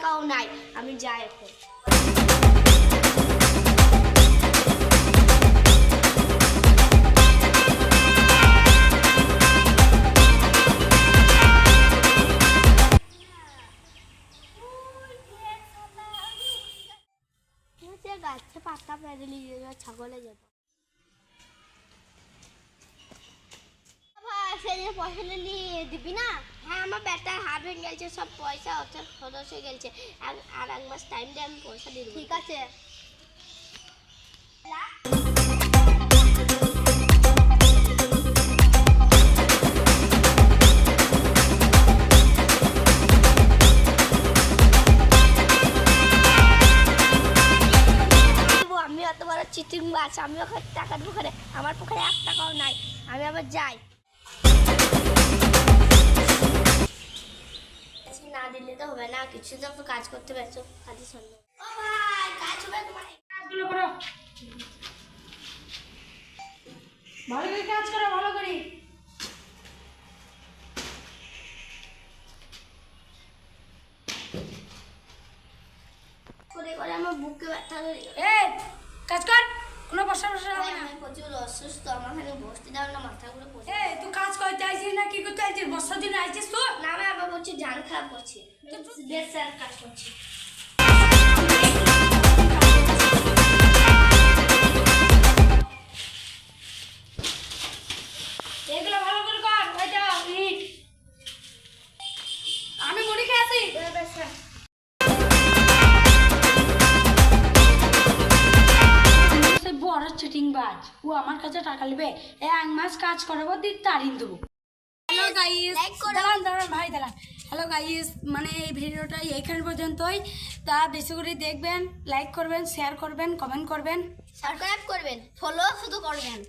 টাকাও নাই, আমি যাই এখন। গাছে পাতা পেরে নিয়ে ছাগলে যাব। পয়সা নিয়ে দিবি না? হ্যাঁ, আমার ব্যাটার হাত ভেঙে গেছে, সব পয়সা খরচ হয়ে গেছে, আর এক মাস টাইম দিয়ে আমি পয়সা দিয়ে দেবো। ঠিক আছে। আমি অত বড় চিটিং বাস, আমি ওখানে টাকা দেবো, আমার পক্ষে 1 টাকাও নাই, আমি আবার যাই। না দিলে তো হবে না, কিছু তো কাজ করতে পারছো, কাজের সঙ্গে। ও ভাই, কাজ হবে তোমার? কাজগুলো করো, ভালো করে কাজ করো, ভালো করে। করে করে আমার বুকে ব্যথা ধরে গেল। এই কাজ কর, কোনো বসা বসা হবে না। আমি প্রচুর অসুস্থ, আমার খালি বসতে দাও না, মাথাগুলো পড়ছে। এই তুই কাজ করতে আইছিস না কি করতে আইছিস? বর্ষার দিন আইছিস তো? না, আমি আবার বলছি জান খারাপ করছি, বেশ স্যার কাজ করছি। এগুলো ভালো করে কর, ওইটা ইট। আমি মুড়ি খেয়ে আসি। বড় চিটিং বাজ, ও আমার কাছে টাকা নেবে, 1 মাস কাজ করাবো, দিন তারিন দেবো। হ্যালো গাইস, দাঁড়ান ভাই দাঁড়ান। হ্যালো গাইস, মানে এই ভিডিওটা এইখান পর্যন্তই। তা বেশি করে দেখবেন, লাইক করবেন, শেয়ার করবেন, কমেন্ট করবেন, সাবস্ক্রাইব করবেন, ফলো শুধু করবেন।